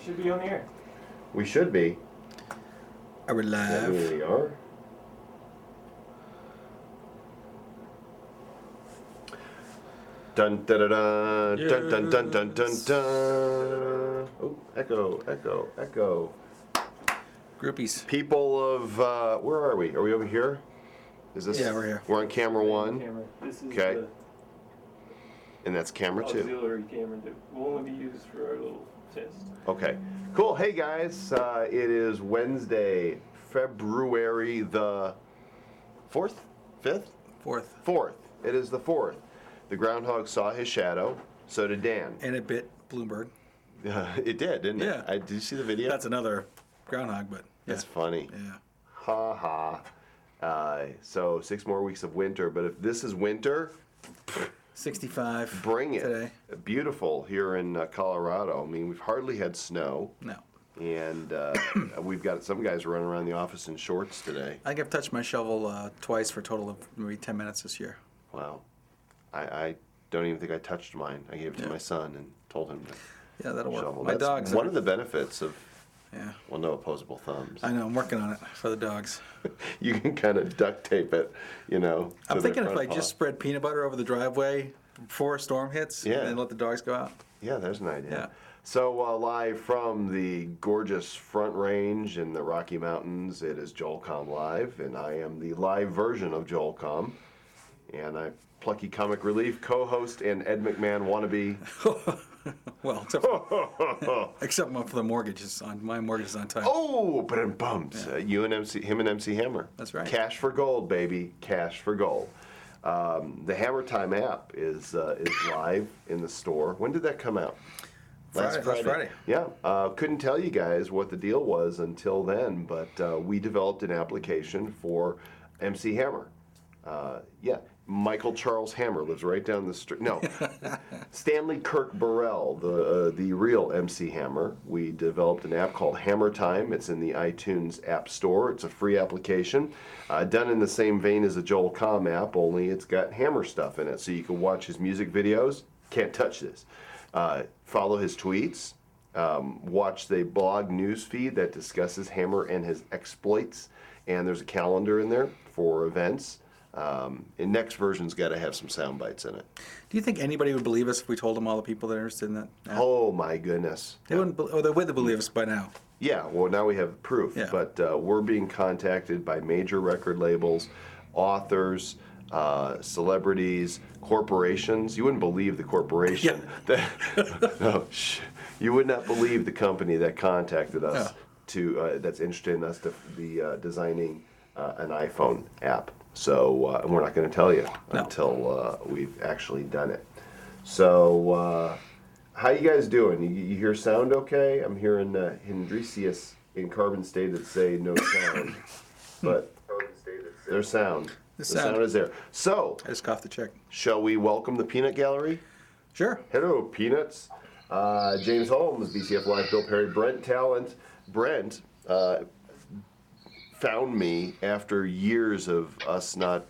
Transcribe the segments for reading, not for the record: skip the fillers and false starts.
Should be on the air. We should be. Are we live? Yeah, we are. Dun dun dun dun dun dun dun dun dun. Oh, echo, echo, echo. Groupies. People of where are we? Are we over here? Is this? Yeah, we're here. We're on camera one. Camera. This is Okay. the And that's camera two. auxiliary camera that will only be used for our little test. Okay, cool. Hey guys, it is Wednesday, February the 4th, 5th, Fourth. 4th. It is the 4th. The groundhog saw his shadow. So did Dan. And it bit Bloomberg. It did, didn't Yeah. it? Did you see the video? That's another groundhog, but yeah. That's funny. Yeah. Ha ha. So 6 more weeks of winter, but if this is winter, 65. bring it. Today. Beautiful here in Colorado. I mean, we've hardly had snow, No. and we've got some guys running around the office in shorts today. I think I've touched my shovel twice for a total of maybe 10 minutes this year. Wow. I don't even think I touched mine. I gave it to Yeah. my son and told him to Yeah, that'll work. shovel. My That's dogs. one of the benefits of, Yeah. well, no opposable thumbs. I know. I'm working on it for the dogs. You can kind of duct tape it, you know. I'm to their thinking if front I paw. just spread peanut butter over the driveway before a storm hits, Yeah. and then let the dogs go out. Yeah, there's an idea. Yeah. So live from the gorgeous Front Range in the Rocky Mountains, it is Joel Comm Live, and I am the live version of Joel Comm. And I'm plucky comic relief co-host and Ed McMahon wannabe. Well, except for the mortgages. My mortgage is on time. Oh, but in bumps. You and him and MC Hammer. That's right. Cash for gold, baby. Cash for gold. The Hammer Time app is live in the store. When did that come out? Last Friday. Yeah. Couldn't tell you guys what the deal was until then, but we developed an application for MC Hammer. Yeah. Michael Charles Hammer lives right down the street. No, Stanley Kirk Burrell, the real MC Hammer. We developed an app called Hammer Time. It's in the iTunes App Store. It's a free application, done in the same vein as the Joel Comm app, only it's got Hammer stuff in it. So you can watch his music videos. Can't touch this. Follow his tweets. Watch the blog news feed that discusses Hammer and his exploits. And there's a calendar in there for events. And next version's got to have some sound bites in it. Do you think anybody would believe us if we told them all the people that are interested in that app? Oh my goodness. They wouldn't. They would believe us by now. Yeah, well now we have proof. Yeah. But we're being contacted by major record labels, authors, celebrities, corporations. You wouldn't believe the corporation. No, you would not believe the company that contacted us that's interested in us to be designing an iPhone app. So and we're not going to tell you until we've actually done it. So how you guys doing? You hear sound okay? I'm hearing Hendricius in Carbon Stated say no sound, but there's sound. The sound is there. So I just coughed the check. shall we welcome the Peanut Gallery? Sure. Hello, Peanuts. James Holmes, BCF Live, Bill Perry, Brent Talent. Brent found me after years of us not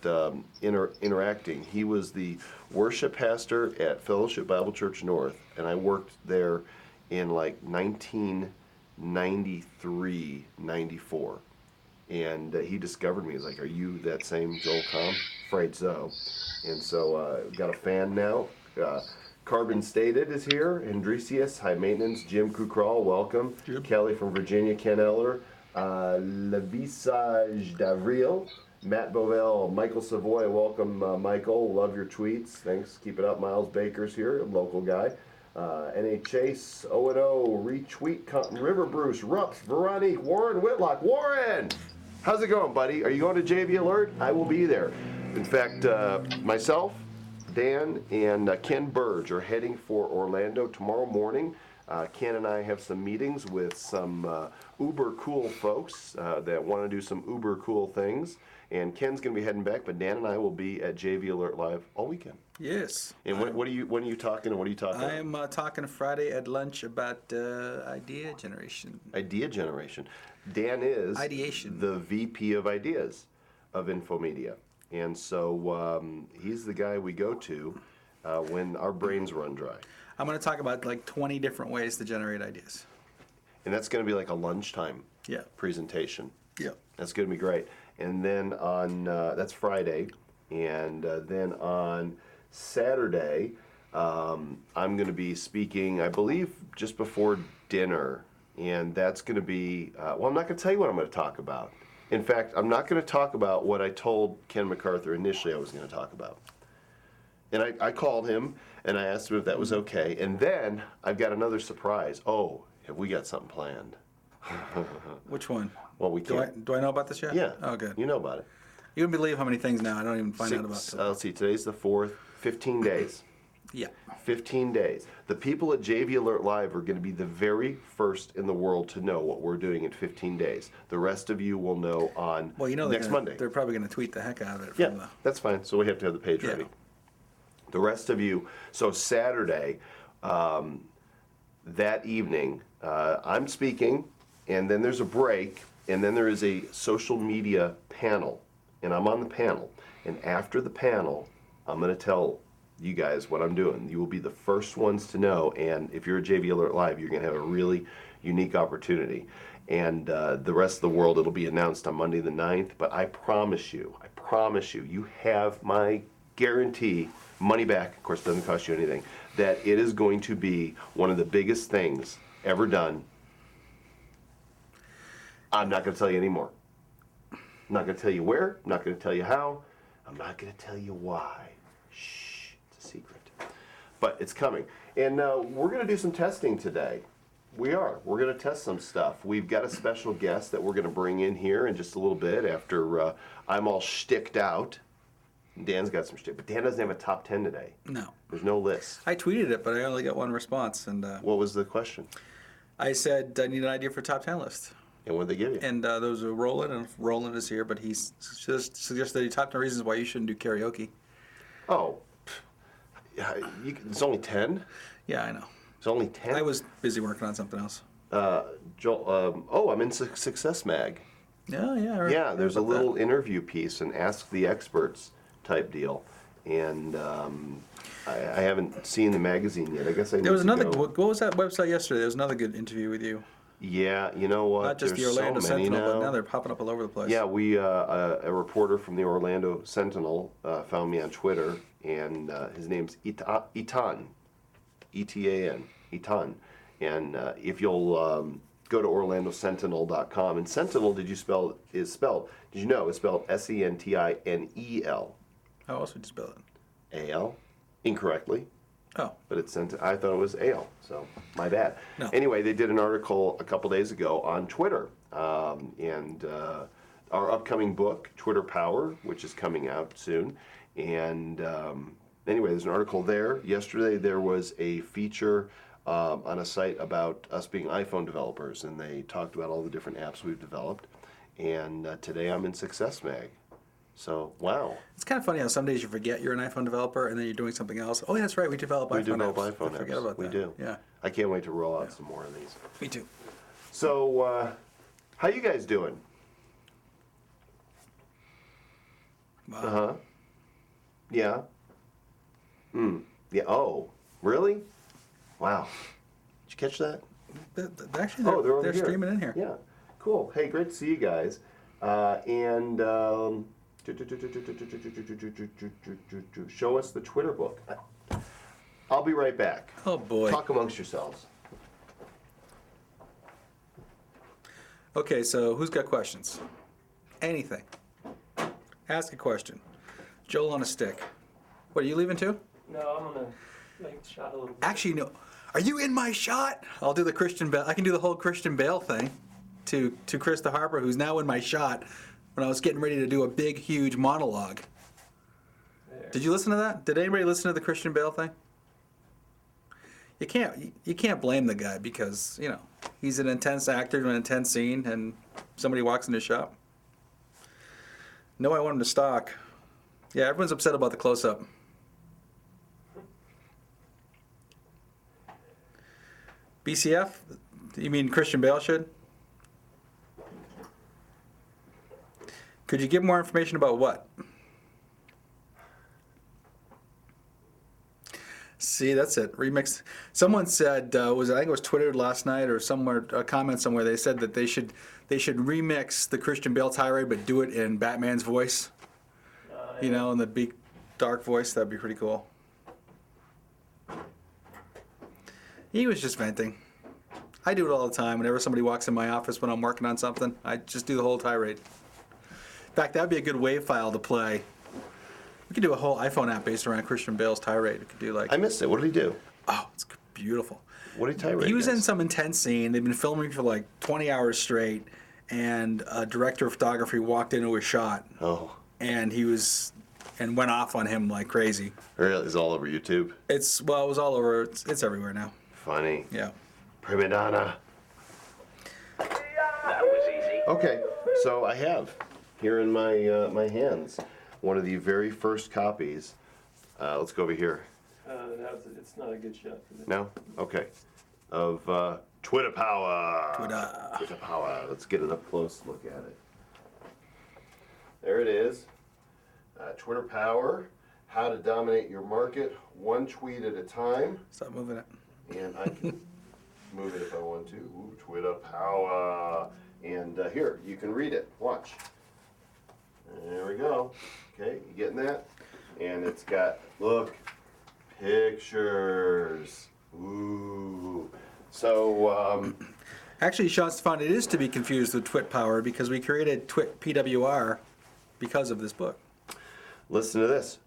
interacting. He was the worship pastor at Fellowship Bible Church North, and I worked there in like 1993, 94. And he discovered me. He's like, "Are you that same Joel Comm?" Afraid so. And so got a fan now. Carbon Stated is here. Hendricius, High Maintenance, Jim Kukral, welcome. Yep. Kelly from Virginia, Ken Eller, Levisage Davril, Matt Bovell, Michael Savoy, welcome Michael. Love your tweets. Thanks. Keep it up. Miles Baker's here, a local guy. N.A. Chase, O&O, Retweet, River Bruce, Rups, Veronique, Warren Whitlock. Warren! How's it going, buddy? Are you going to JV Alert? I will be there. In fact, myself, Dan, and Ken Burge are heading for Orlando tomorrow morning. Ken and I have some meetings with some uber cool folks that want to do some uber cool things. And Ken's going to be heading back, but Dan and I will be at JV Alert Live all weekend. Yes. And when are you talking, and what are you talking I about? am talking Friday at lunch about idea generation. Idea generation. Dan is Ideation. the VP of Ideas of Infomedia. And so he's the guy we go to when our brains run dry. I'm going to talk about like 20 different ways to generate ideas. And that's going to be like a lunchtime Yeah. presentation. Yeah. That's going to be great. And then on, that's Friday. And then on Saturday, I'm going to be speaking, I believe, just before dinner. And that's going to be, well, I'm not going to tell you what I'm going to talk about. In fact, I'm not going to talk about what I told Ken MacArthur initially I was going to talk about. And I called him and I asked him if that was okay. And then I've got another surprise. Oh, have we got something planned? Which one? Well, we Do I can't. do I know about this yet? Yeah. Oh, good. You know about it. You wouldn't believe how many things now I don't even find out about. Let's see, today's the 4th, 15 days. Yeah. 15 days. The people at JV Alert Live are going to be the very first in the world to know what we're doing in 15 days. The rest of you will know on Well, you know next Monday. they're probably going to tweet the heck out of it. Yeah, From the, that's fine. So we have to have the page Yeah. ready. The rest of you, so Saturday, that evening, I'm speaking, and then there's a break, and then there is a social media panel, and I'm on the panel. And after the panel, I'm going to tell you guys what I'm doing. You will be the first ones to know, and if you're a JV Alert Live, you're going to have a really unique opportunity. And the rest of the world, it'll be announced on Monday the 9th, but I promise you, you have my guarantee, money back, of course, doesn't cost you anything, that it is going to be one of the biggest things ever done. I'm not going to tell you anymore. I'm not going to tell you where, I'm not going to tell you how, I'm not going to tell you why. Shh, it's a secret. But it's coming. And we're going to do some testing today. We are. We're going to test some stuff. We've got a special guest that we're going to bring in here in just a little bit after I'm all shticked out. Dan's got some shtick, but Dan doesn't have a top 10 today. no. There's no list. I tweeted it, but I only got one response, and What was the question? I said I need an idea for top 10 list. And what did they give you? And there was a Roland, and Roland is here, but he suggested top 10 reasons why you shouldn't do karaoke. Oh, it's only 10? Yeah, I know. It's only 10? I was busy working on something else. Joel, I'm in Success Mag. Yeah, yeah. I heard- Yeah, there's a heard about little interview piece, an Ask the Experts type deal. And I haven't seen the magazine yet. I guess I need There was to another. go. What was that website yesterday? There was another good interview with you. Yeah, you know what? Not just There's the Orlando so many Sentinel, but now. now they're popping up all over the place. Yeah, a reporter from the Orlando Sentinel found me on Twitter, and his name's Etan, E-T-A-N, Etan. And if you'll go to OrlandoSentinel.com, and Sentinel, did you know it's spelled S-E-N-T-I-N-E-L. How else would you spell it? A-L, incorrectly. Oh, But it's I thought it was ale, so my bad. No. Anyway, they did an article a couple days ago on Twitter, and our upcoming book, Twitter Power, which is coming out soon. And anyway, there's an article there. Yesterday there was a feature on a site about us being iPhone developers, and they talked about all the different apps we've developed. And today I'm in Success Mag. So, wow. it's kind of funny how some days you forget you're an iPhone developer and then you're doing something else. Oh, yeah, that's right. We develop iPhone We develop apps. iPhone I forget apps. about We that. do. Yeah, I can't wait to roll out some more of these. me too. So, how you guys doing? Wow. Uh-huh. Yeah. Yeah. Oh, really? Wow. Did you catch that? Actually, Oh, they're over they're here. streaming in here. Yeah. Cool. Hey, great to see you guys. And show us the Twitter book. I'll be right back. Oh, boy. Talk amongst yourselves. Okay, so who's got questions? Anything. Ask a question. Joel on a stick. What, are you leaving too? No, I'm gonna make the shot a little bit. Actually, no. Are you in my shot? I'll do the Christian Bale. I can do the whole Christian Bale thing to Krista Harper, who's now in my shot, when I was getting ready to do a big, huge monologue. There. Did you listen to that? Did anybody listen to the Christian Bale thing? You can't blame the guy because, you know, he's an intense actor in an intense scene and somebody walks in his shop. No, I want him to stalk. Yeah, everyone's upset about the close-up. BCF? You mean Christian Bale should? Could you give more information about what? See, that's it. Remix. Someone said, I think it was Twittered last night or somewhere, a comment somewhere. They said that they should remix the Christian Bale tirade, but do it in Batman's voice. You know, in the big, dark voice. That'd be pretty cool. He was just venting. I do it all the time. Whenever somebody walks in my office when I'm working on something, I just do the whole tirade. In fact, that'd be a good WAV file to play. We could do a whole iPhone app based around Christian Bale's tirade. We could do like. I missed it. What did he do? Oh, it's beautiful. What did he tirade? He was in against? some intense scene. They've been filming for like 20 hours straight, and a director of photography walked into a shot. Oh. And he was, and went off on him like crazy. Really? It's all over YouTube? It was all over. It's everywhere now. Funny. Yeah. Prima donna. That was easy. Okay, so I have here in my my hands one of the very first copies. Let's go over here. It's not a good shot for this. No? Okay. Of Twitter Power. Twitter. Power. Let's get an up close look at it. There it is. Twitter Power. How to dominate your market one tweet at a time. Stop moving it. And I can move it if I want to. Ooh, Twitter Power. And here, you can read it. Watch. There we go. Okay, you getting that? And it's got, look, pictures. Ooh. So, Actually, Sean Stefan, it is to be confused with Twit Power because we created Twit PWR because of this book. listen to this.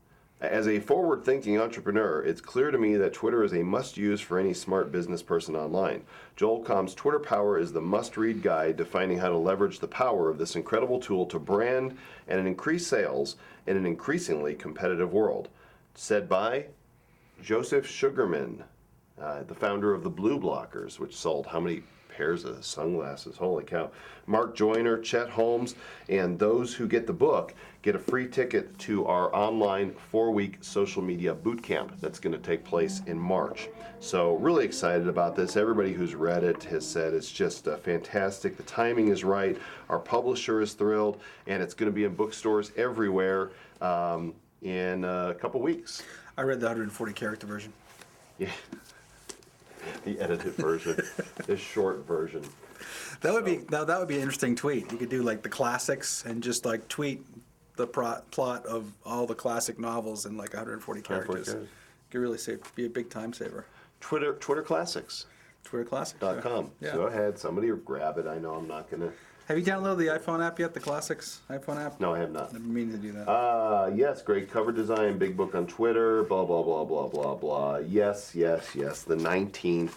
As a forward-thinking entrepreneur, it's clear to me that Twitter is a must-use for any smart business person online. Joel Comm's Twitter Power is the must-read guide defining how to leverage the power of this incredible tool to brand and increase sales in an increasingly competitive world. Said by Joseph Sugarman, the founder of the Blue Blockers, which sold how many pairs of sunglasses? Holy cow. Mark Joyner, Chet Holmes, and those who get the book get a free ticket to our online 4-week social media boot camp that's going to take place in March. So really excited about this. Everybody who's read it has said it's just fantastic. The timing is right. Our publisher is thrilled, and it's going to be in bookstores everywhere in a couple weeks. I read the 140 character version. Yeah. The edited version, the short version. That would be an interesting tweet. You could do like the classics and just like tweet the plot of all the classic novels in like 140 characters. characters. Could really be a big time saver. Twitter Classics. TwitterClassics. Yeah. Go ahead, somebody grab it. I know I'm not gonna. Have you downloaded the iPhone app yet? The Classics iPhone app? No, I have not. I've been meaning to do that. Yes, great cover design, big book on Twitter, blah, blah, blah, blah, blah, blah. Yes, the 19th.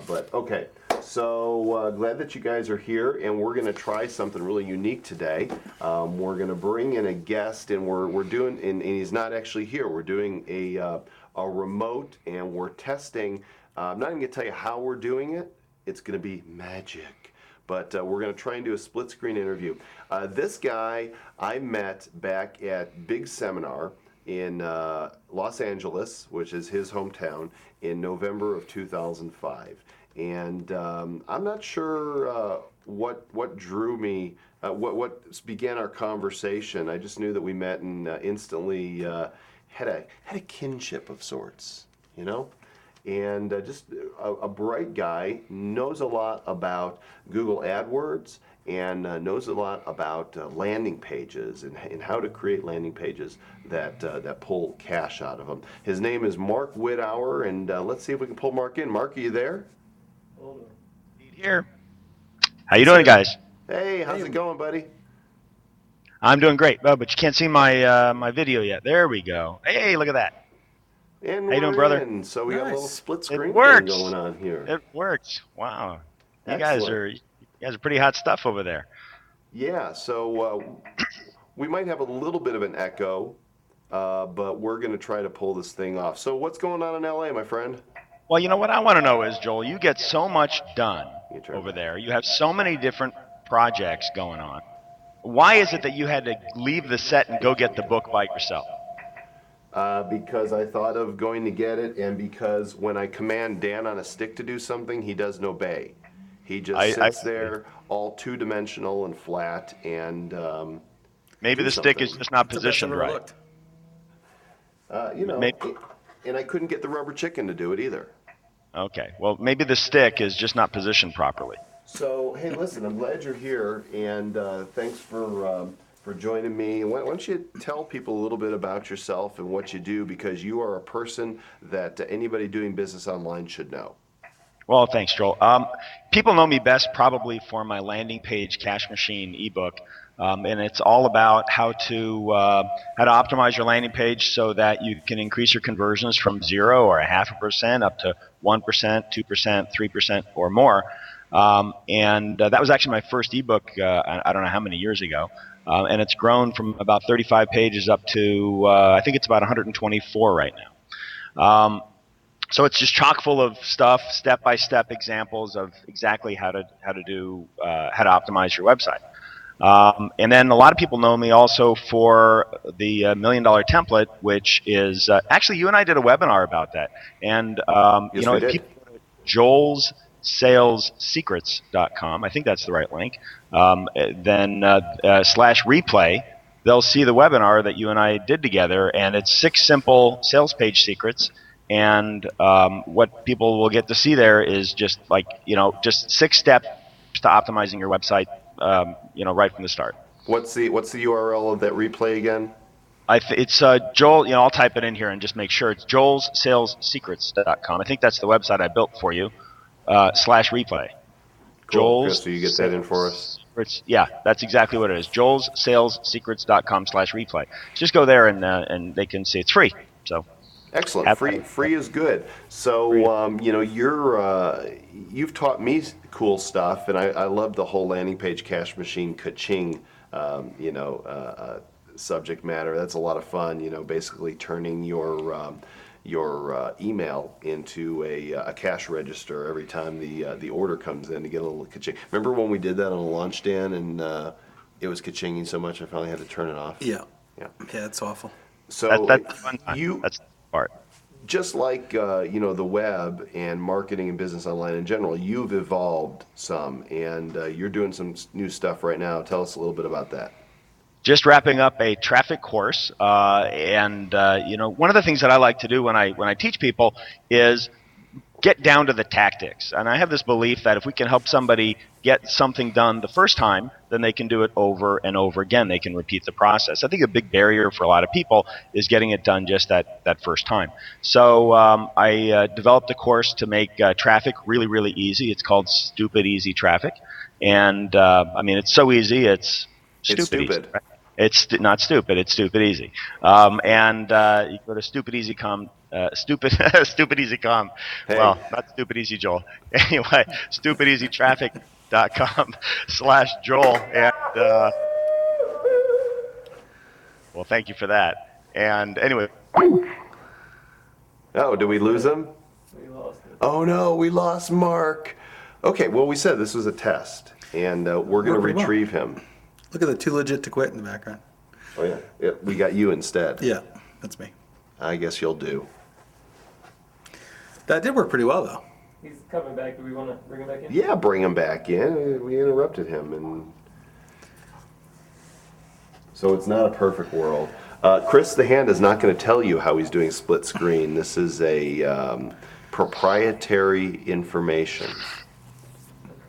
But okay, so glad that you guys are here, and we're going to try something really unique today. We're going to bring in a guest, and we're doing, and he's not actually here. We're doing a remote, and we're testing. I'm not even going to tell you how we're doing it. It's going to be magic. But we're going to try and do a split screen interview. This guy I met back at Big Seminar in Los Angeles, which is his hometown, in November of 2005. And I'm not sure what drew me, what began our conversation. I just knew that we met and instantly had a kinship of sorts, you know? And just a bright guy, knows a lot about Google AdWords, and knows a lot about landing pages and how to create landing pages that pull cash out of them. His name is Mark Whitauer, and let's see if we can pull Mark in. Mark, are you there? Hold on. Here. How you doing, guys? Hey, how's it going, buddy? I'm doing great, but you can't see my my video yet. There we go. Hey, look at that. And How you doing, we're brother? in. So we got a little Nice. split screen thing works. going on here. It works. Wow. You Excellent. guys are pretty hot stuff over there. Yeah, so we might have a little bit of an echo, but we're going to try to pull this thing off. So what's going on in LA, my friend? Well, you know what I want to know is, Joel, you get so much done You turn over back. there. You have so many different projects going on. Why is it that you had to leave the set and go get the book by yourself? Because I thought of going to get it, and because when I command Dan on a stick to do something, he doesn't obey. He just sits there, all two-dimensional and flat, and Maybe do the stick is something. just not It's the best positioned I've ever right. looked. you know, Maybe- And I couldn't get the rubber chicken to do it either. Okay. Well, maybe the stick is just not positioned properly. So, hey, listen, I'm glad you're here, and thanks for joining me. Why don't you tell people a little bit about yourself and what you do, because you are a person that anybody doing business online should know. Well, thanks, Joel. People know me best probably for my landing page cash machine ebook, and it's all about how to optimize your landing page so that you can increase your conversions from 0 or 0.5% up to 1%, 2%, 3%, or more. And that was actually my first ebook. I don't know how many years ago, and it's grown from about 35 pages up to I think it's about 124 right now. So it's just chock full of stuff, step-by-step examples of exactly how to optimize your website. And then a lot of people know me also for the $1 Million Template, which is actually you and I did a webinar about that. And Yes, we if did. people go to joelsalessecrets.com, I think that's the right link, then /replay, they'll see the webinar that you and I did together, and it's 6 simple sales page secrets. And what people will get to see there is just just 6 steps to optimizing your website, right from the start. What's the URL of that replay again? It's Joel. I'll type it in here and just make sure it's joelsalessecrets.com. I think that's the website I built for you. /replay. Cool, Chris, so you get that in for us? Secrets. Yeah, that's exactly what it is. joelsalessecrets.com /replay. Just go there and they can see it's free. So. Excellent. Free is good. So you've taught me cool stuff, and I love the whole landing page cash machine ka-ching, subject matter. That's a lot of fun. Basically turning your email into a cash register every time the order comes in to get a little ka-ching. Remember when we did that on a launch stand and it was ka-chinging so much I finally had to turn it off? Yeah. Yeah. Yeah, it's awful. So that's the fun time. That's the part. Just like the web and marketing and business online in general, you've evolved some, and you're doing some new stuff right now. Tell us a little bit about that. Just wrapping up a traffic course, and one of the things that I like to do when I teach people is get down to the tactics. And I have this belief that if we can help somebody get something done the first time, then they can do it over and over again. They can repeat the process. I think a big barrier for a lot of people is getting it done just that first time. So I developed a course to make traffic really, really easy. It's called Stupid Easy Traffic. And it's so easy, it's stupid. Easy, right? It's not stupid. It's stupid easy. You go to StupidEasyComm. Stupid Easy Comm. Hey. Well, not Stupid Easy Joel. Anyway, StupidEasyTraffic.com /Joel. And well, thank you for that. And anyway. Oh, did we lose him? We lost it. Oh no, we lost Mark. Okay, well, we said this was a test, and we're going to retrieve him. Look at the Too Legit to Quit in the background. Oh yeah, we got you instead. Yeah, that's me. I guess you'll do. That did work pretty well, though. He's coming back. Do we want to bring him back in? Yeah, bring him back in. We interrupted him, and so it's not a perfect world. Chris the Hand is not going to tell you how he's doing split screen. This is a proprietary information.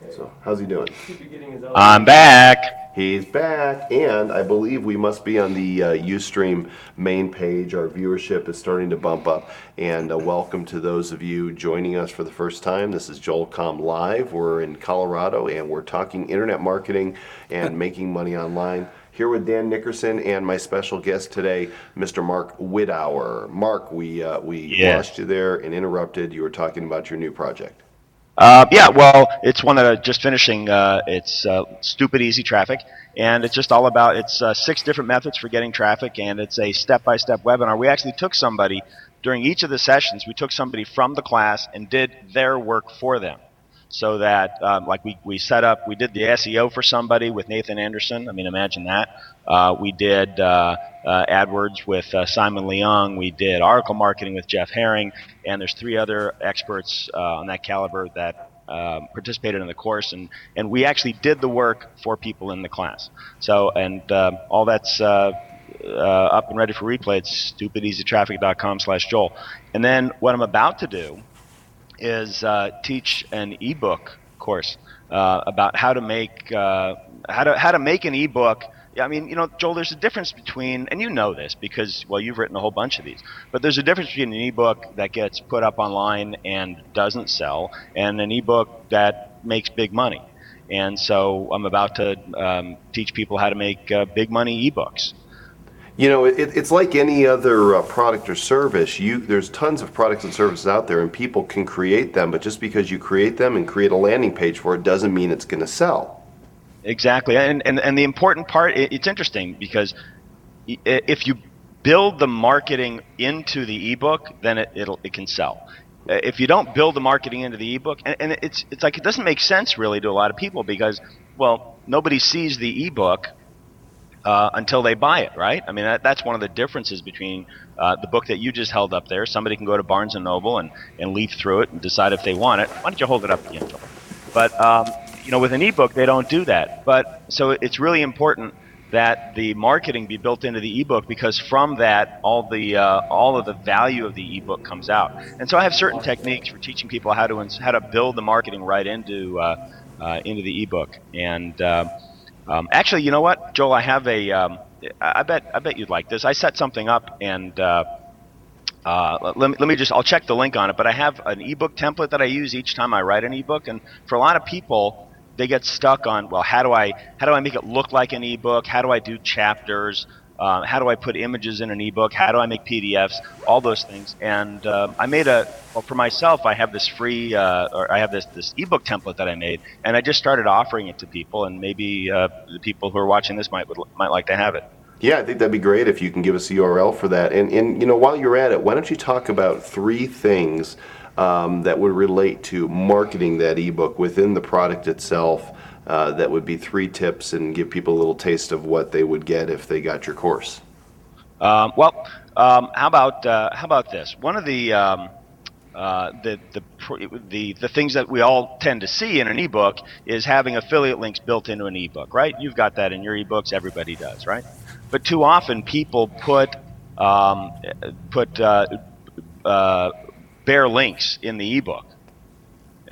Okay. So, how's he doing? Should be getting his I'm back. He's back, and I believe we must be on the Ustream main page. Our viewership is starting to bump up, and welcome to those of you joining us for the first time. This is Joel Comm Live. We're in Colorado, and we're talking internet marketing and making money online. Here with Dan Nickerson and my special guest today, Mr. Mark Widauer. Mark, we lost you there and interrupted. You were talking about your new project. Well, it's one that I'm just finishing. It's Stupid Easy Traffic, and it's just all about, it's 6 different methods for getting traffic, and it's a step-by-step webinar. We actually took somebody, during each of the sessions, we took somebody from the class and did their work for them. So that, we set up, we did the SEO for somebody with Nathan Anderson. I mean, imagine that. We did AdWords with Simon Leung. We did article marketing with Jeff Herring. And there's 3 other experts on that caliber that participated in the course. And we actually did the work for people in the class. So, and all that's up and ready for replay, it's stupideasytraffic.com/Joel. And then what I'm about to do is teach an ebook course about how to make an ebook. I mean, Joel, there's a difference between, and you know this because, well, you've written a whole bunch of these, but there's a difference between an ebook that gets put up online and doesn't sell and an ebook that makes big money. And so I'm about to teach people how to make big money ebooks. It's like any other product or service. There's tons of products and services out there, and people can create them, but just because you create them and create a landing page for it doesn't mean it's going to sell. Exactly. And the important part, it's interesting because if you build the marketing into the ebook, then it can sell. If you don't build the marketing into the ebook, and it's like it doesn't make sense really to a lot of people because, well, nobody sees the ebook until they buy it, right? I mean, that's one of the differences between the book that you just held up there. Somebody can go to Barnes & Noble and leaf through it and decide if they want it. Why don't you hold it up again, Joel? But, with an ebook, they don't do that. But so it's really important that the marketing be built into the ebook because from that, all of the value of the ebook comes out. And so I have certain techniques for teaching people how to build the marketing right into the ebook. And actually, you know what, Joel? I have I bet you'd like this. I set something up, and I'll check the link on it. But I have an ebook template that I use each time I write an ebook, and for a lot of people, they get stuck on, well, how do I make it look like an ebook? How do I do chapters? How do I put images in an ebook? How do I make PDFs? All those things. And I made for myself, I have this free, or I have this ebook template that I made, and I just started offering it to people, and maybe the people who are watching this might like to have it. Yeah, I think that'd be great if you can give us the URL for that. And while you're at it, why don't you talk about 3 things that would relate to marketing that ebook within the product itself. That would be 3 tips and give people a little taste of what they would get if they got your course. How about this? One of the things that we all tend to see in an ebook is having affiliate links built into an ebook, right? You've got that in your ebooks. Everybody does, right? But too often people put bare links in the ebook,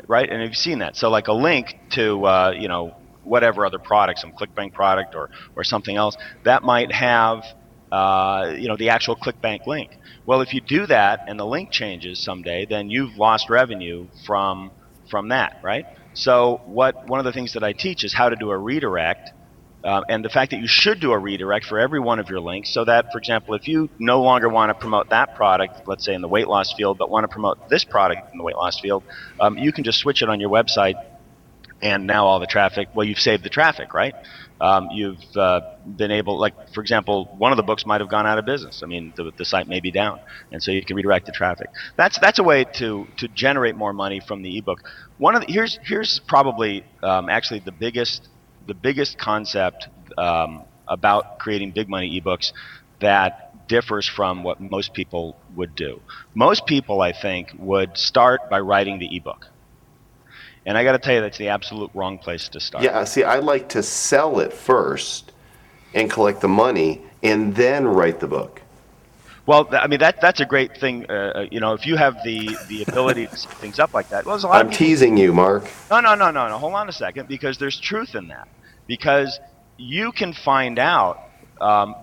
right? And you've seen that. So like a link to whatever other product, some ClickBank product or something else, that might have the actual ClickBank link. Well, if you do that and the link changes someday, then you've lost revenue from that, right? So one of the things that I teach is how to do a redirect. And the fact that you should do a redirect for every one of your links so that, for example, if you no longer want to promote that product, let's say in the weight loss field, but want to promote this product in the weight loss field, you can just switch it on your website, and now all the traffic, well, you've saved the traffic, right? You've been able, like, for example, one of the books might have gone out of business. I mean, the site may be down, and so you can redirect the traffic. That's a way to generate more money from the ebook. Here's probably actually the biggest concept about creating big money ebooks that differs from what most people would do. Most people, I think, would start by writing the ebook. And I got to tell you, that's the absolute wrong place to start. Yeah, see, I like to sell it first and collect the money and then write the book. Well, I mean, that's a great thing. If you have the ability to set things up like that. Well, there's a lot I'm teasing you, Mark. No. Hold on a second, because there's truth in that. Because you can find out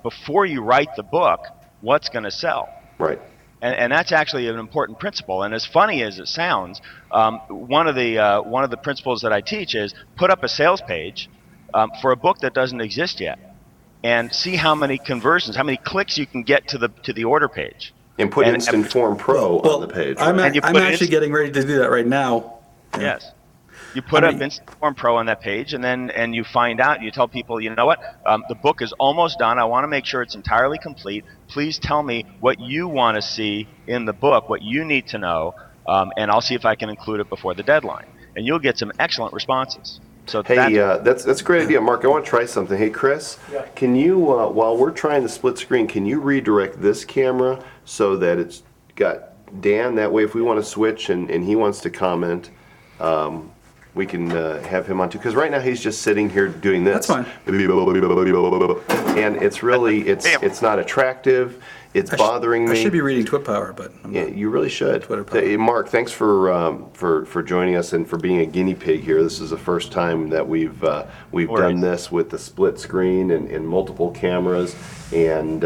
before you write the book what's going to sell. Right. And that's actually an important principle. And as funny as it sounds, one of the principles that I teach is put up a sales page for a book that doesn't exist yet, and see how many conversions, how many clicks you can get to the order page. And put Instant Form Pro on the page. I'm actually getting ready to do that right now. Yes. You put up Instant Form Pro on that page, and you find out, you tell people, you know what, the book is almost done. I want to make sure it's entirely complete. Please tell me what you want to see in the book, what you need to know, and I'll see if I can include it before the deadline. And you'll get some excellent responses. So hey, that's a great idea, Mark. I want to try something. Hey, Chris, can you, while we're trying to split screen, can you redirect this camera so that it's got Dan? That way, if we want to switch and he wants to comment, have him on too, because right now he's just sitting here doing this. That's fine. And it's really, it's not attractive. It's bothering me. I should be reading TwitPower, but I'm Yeah, not. you really should. Twitter power. Mark, thanks for joining us and for being a guinea pig here. This is the first time that we've done this with the split screen and multiple cameras, and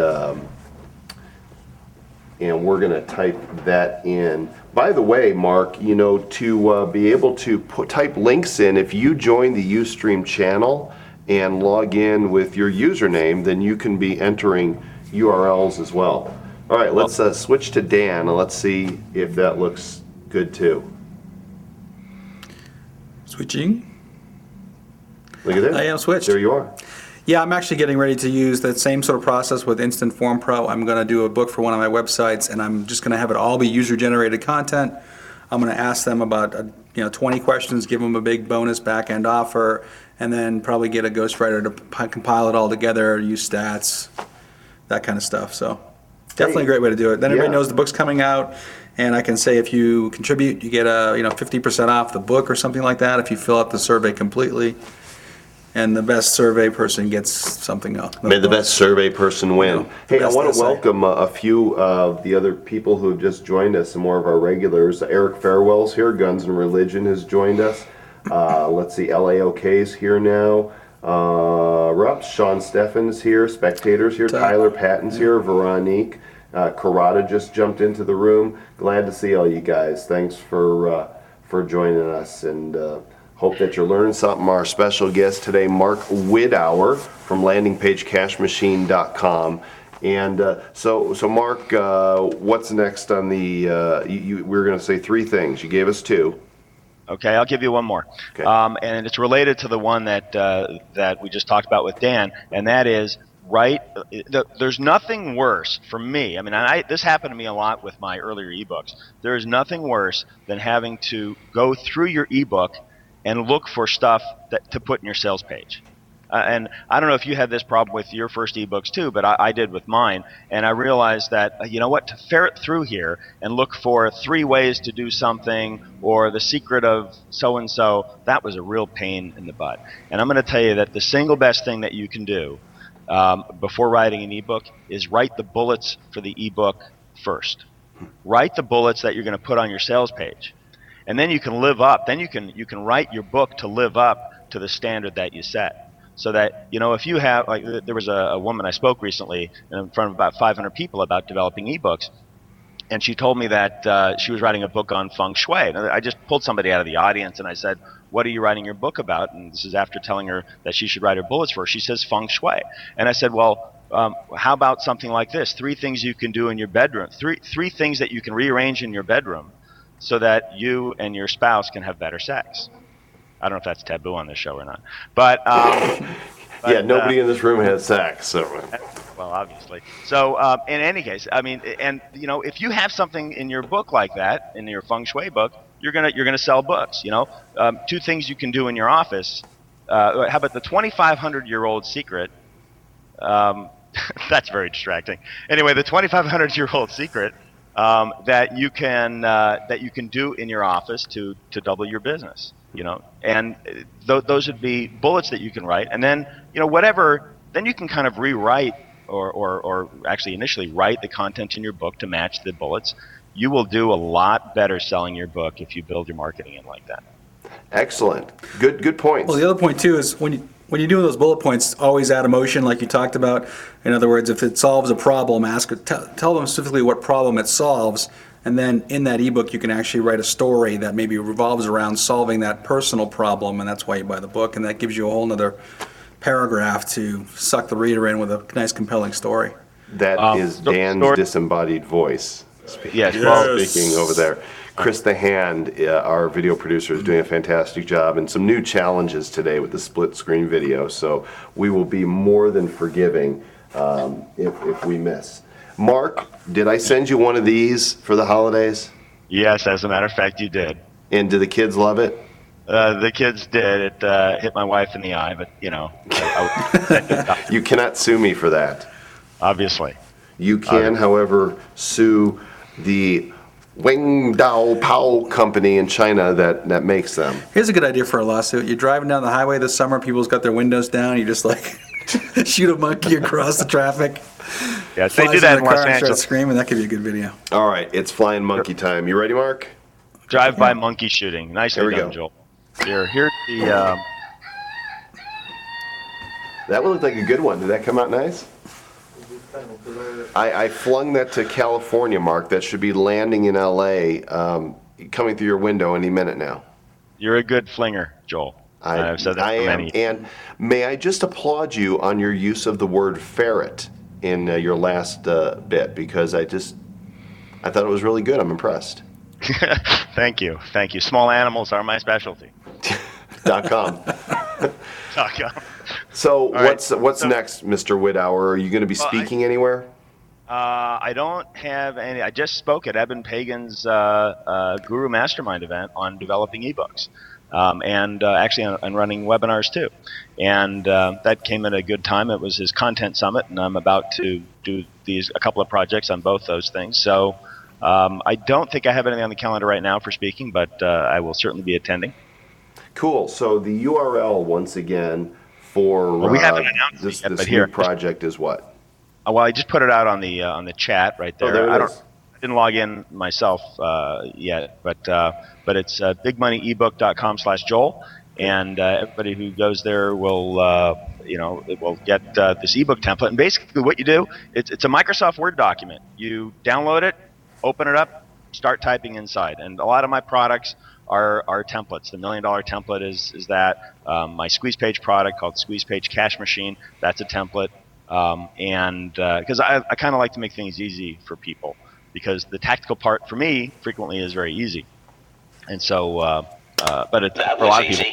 we're going to type that in. By the way, Mark, to be able to type links in, if you join the Ustream channel and log in with your username, then you can be entering URLs as well. All right, let's switch to Dan, and let's see if that looks good too. Switching. Look at that. I am switched. There you are. Yeah, I'm actually getting ready to use that same sort of process with Instant Form Pro. I'm going to do a book for one of my websites, and I'm just going to have it all be user-generated content. I'm going to ask them about 20 questions, give them a big bonus back-end offer, and then probably get a ghostwriter to compile it all together, use stats, that kind of stuff. So definitely a great way to do it. Then everybody knows the book's coming out, and I can say if you contribute, you get a 50% off the book or something like that if you fill out the survey completely. And the best survey person gets something else. May the best survey person win. Hey, I want to welcome a few of the other people who have just joined us, some more of our regulars. Eric Farewell's here, Guns and Religion has joined us. Let's see, LAOK's here now. Rups, Sean Steffen's here, Spectator's here, Tyler Patton's here, Veronique. Karada just jumped into the room. Glad to see all you guys. Thanks for joining us, and hope that you're learning something. Our special guest today, Mark Widauer from landingpagecashmachine.com. And so Mark, what's next on the, we're going to say three things. You gave us two. Okay, I'll give you one more. Okay. And it's related to the one that we just talked about with Dan, and that is, there's nothing worse for me. I mean, this happened to me a lot with my earlier ebooks. There is nothing worse than having to go through your ebook and look for stuff to put in your sales page. And I don't know if you had this problem with your first ebooks too, but I did with mine. And I realized that, to ferret through here and look for 3 ways to do something or the secret of so-and-so, that was a real pain in the butt. And I'm going to tell you that the single best thing that you can do before writing an ebook is write the bullets for the ebook first. Write the bullets that you're going to put on your sales page. And then you can live up. Then you can write your book to live up to the standard that you set. So that, if you have, like, there was a woman I spoke recently in front of about 500 people about developing ebooks, and she told me that she was writing a book on feng shui. And I just pulled somebody out of the audience and I said, "What are you writing your book about?" And this is after telling her that she should write her bullets first. She says feng shui. And I said, "Well, how about something like this? 3 things you can do in your bedroom. Three things that you can rearrange in your bedroom so that you and your spouse can have better sex." I don't know if that's taboo on this show or not, but yeah, nobody in this room has sex. So. Well, obviously. So in any case, I mean, and if you have something in your book like that, in your feng shui book, you're gonna sell books. 2 things you can do in your office. How about the 2,500-year-old secret? That's very distracting. Anyway, the 2,500-year-old secret that you can do in your office to double your business. And those would be bullets that you can write, and then whatever. Then you can kind of rewrite or actually initially write the content in your book to match the bullets. You will do a lot better selling your book if you build your marketing in like that. Excellent. Good points. Well, the other point too is when you're doing those bullet points, always add emotion, like you talked about. In other words, if it solves a problem, tell them specifically what problem it solves. And then in that ebook, you can actually write a story that maybe revolves around solving that personal problem, and that's why you buy the book. And that gives you a whole nother paragraph to suck the reader in with a nice, compelling story. That is Dan's disembodied voice. Yes. Speaking over there. Chris the Hand, our video producer, is doing a fantastic job, and some new challenges today with the split screen video. So we will be more than forgiving if we miss. Mark, did I send you one of these for the holidays? Yes, as a matter of fact, you did. And do the kids love it? The kids did. It hit my wife in the eye, but You cannot sue me for that. Obviously. You can, however, sue the Wing Dao Pao company in China that makes them. Here's a good idea for a lawsuit. You're driving down the highway this summer, people's got their windows down, you just like shoot a monkey across the traffic. Yes, they Flies do that in in the Los car and starts Angeles. screaming. That could be a good video. All right, it's flying monkey time. You ready, Mark? Drive-by monkey shooting. Nicely There we done, go. Joel. Here's the. That one looked like a good one. Did that come out nice? It's kind of blur. I flung that to California, Mark. That should be landing in L.A., coming through your window any minute now. You're a good flinger, Joel. I've said that I for am. many. And may I just applaud you on your use of the word ferret in your last bit, because I thought it was really good. I'm impressed. Thank you. Small animals are my specialty. .com. .com. So All right. what's next, Mr. Widauer? Are you going to be speaking anywhere? I don't have any. I just spoke at Eben Pagan's Guru Mastermind event on developing ebooks, and actually on running webinars too. And that came at a good time. It was his content summit, and I'm about to do a couple of projects on both those things. So I don't think I have anything on the calendar right now for speaking, but I will certainly be attending. Cool. So the URL once again for Well, we haven't announced this it yet, but new here. project is what? Well, I just put it out on the chat right there. Oh, there it is. I didn't log in myself yet, but it's bigmoneyebook.com/Joel, and everybody who goes there will will get this ebook template. And basically, what you do, it's a Microsoft Word document. You download it, open it up, start typing inside. And a lot of my products are templates. The $1 Million template is that. My squeeze page product called Squeeze Page Cash Machine, that's a template. And because I kind of like to make things easy for people, because the tactical part for me frequently is very easy. And so, but it's for a lot of people.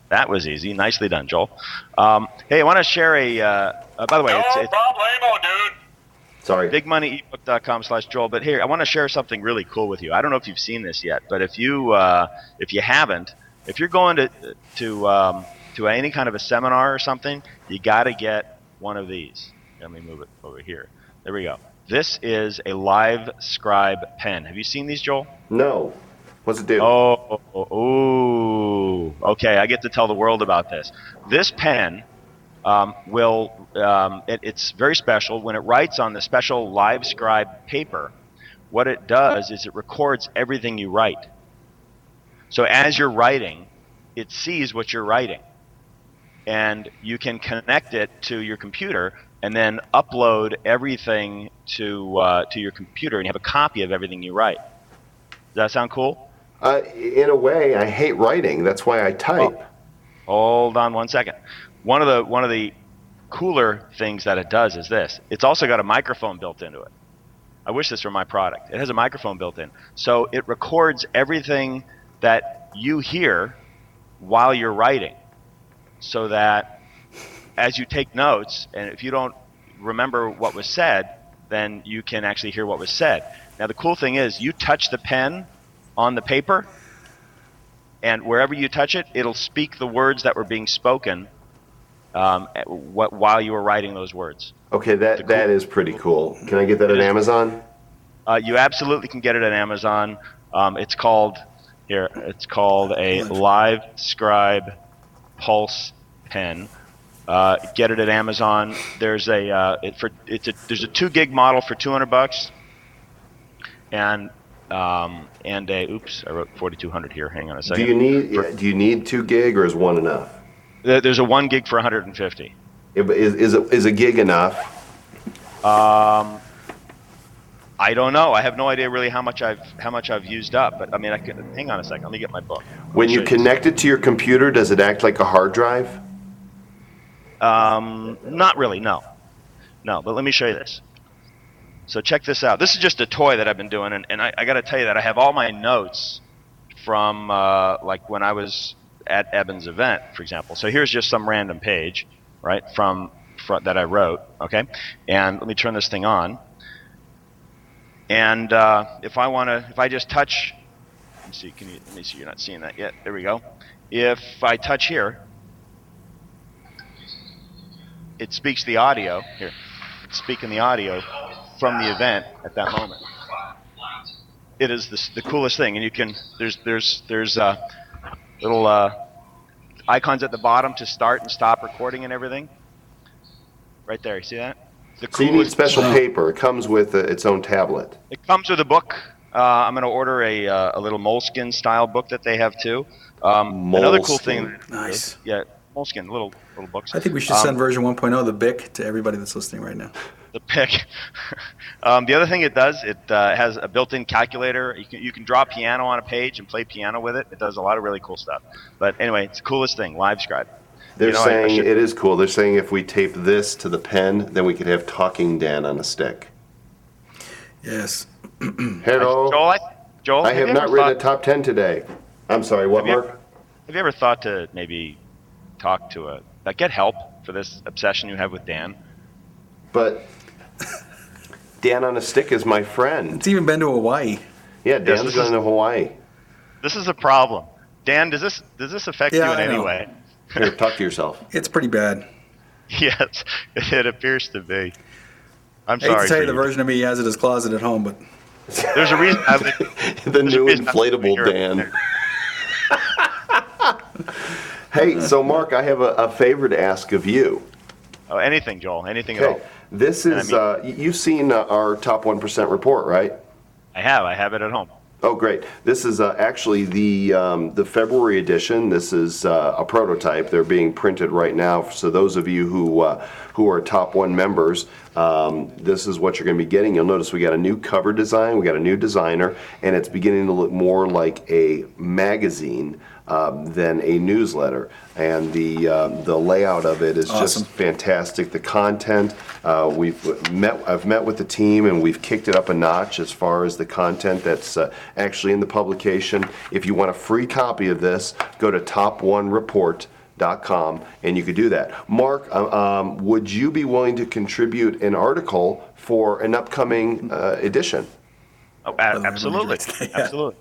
That was easy. Nicely done, Joel. Hey, I want to share by the way, No it's problemo, dude. Sorry. bigmoneyebook.com/Joel. But here, I want to share something really cool with you. I don't know if you've seen this yet, but if you haven't, if you're going to any kind of a seminar or something, you got to get one of these. Let me move it over here. There we go. This is a Live Scribe pen. Have you seen these, Joel? No. What's it do? Oh, okay. I get to tell the world about this. This pen it's very special. When it writes on the special Live Scribe paper, what it does is it records everything you write. So as you're writing, it sees what you're writing, and you can connect it to your computer and then upload everything to your computer, and you have a copy of everything you write. Does that sound cool? In a way, I hate writing. That's why I type. Hold on one second. One of the cooler things that it does is this. It's also got a microphone built into it. I wish this were my product. It has a microphone built in. So it records everything that you hear while you're writing, so that as you take notes, and if you don't remember what was said, then you can actually hear what was said. Now, the cool thing is you touch the pen on the paper, and wherever you touch it, it'll speak the words that were being spoken while you were writing those words. Okay, that is pretty cool. Can I get that at Amazon? You absolutely can get it at Amazon. It's called a Live Scribe Pulse pen. Get it at Amazon. There's a 2 gig model for $200, and oops, I wrote 4200 here. Hang on a second. Do you need 2 gig, or is one enough? There's a 1 gig for 150. Is a gig enough? I don't know. I have no idea really how much I've used up. But I mean, hang on a second. Let me get my book. When you connect it to your computer, does it act like a hard drive? Not really. No. But let me show you this. So check this out. This is just a toy that I've been doing, and I got to tell you that I have all my notes from like when I was at Eben's event, for example. So here's just some random page, right, from that I wrote. Okay, and let me turn this thing on. And if I just touch, let me see. You're not seeing that yet. There we go. If I touch here, it speaks the audio. Here, it's speaking the audio from the event at that moment. it is the coolest thing, and you can there's little icons at the bottom to start and stop recording and everything. Right there, you see that? The So you need coolest. special paper. It comes with its own tablet. It comes with a book. I'm going to order a little Moleskine style book that they have too. Another cool thing. Moleskine. Nice. Yeah, Moleskine, little books. I think we should send version 1.0, the BIC, to everybody that's listening right now. The pick. The other thing it does, it has a built-in calculator. You can draw piano on a page and play piano with it. It does a lot of really cool stuff. But anyway, it's the coolest thing. LiveScribe. They're saying it is cool. They're saying if we tape this to the pen, then we could have Talking Dan on a stick. Yes. Hello. Joel, I have not written a top 10 today. I'm sorry, what, Mark? Have you ever thought to maybe talk to get help for this obsession you have with Dan? But Dan on a stick is my friend. It's even been to Hawaii. Yeah, Dan's going to Hawaii. This is a problem. Dan, does this affect you in any way? Here, talk to yourself. It's pretty bad. Yes, it appears to be. I'm I hate sorry. to tell you the version of me he has in his closet at home, but There's a reason. The new inflatable Dan. Hey, so Mark, I have a favor to ask of you. Oh, anything, Joel. Anything at all. This is, you've seen our top 1% report, right? I have it at home. Oh, great. This is actually the February edition. This is a prototype. They're being printed right now. So those of you who are Top One members, this is what you're going to be getting. You'll notice we got a new cover design. We got a new designer, and it's beginning to look more like a magazine than a newsletter. And the layout of it is awesome. just fantastic. The content, I've met with the team, and we've kicked it up a notch as far as the content that's actually in the publication. If you want a free copy of this, go to toponereport.com and you could do that. Mark, would you be willing to contribute an article for an upcoming edition? Oh, absolutely. Absolutely.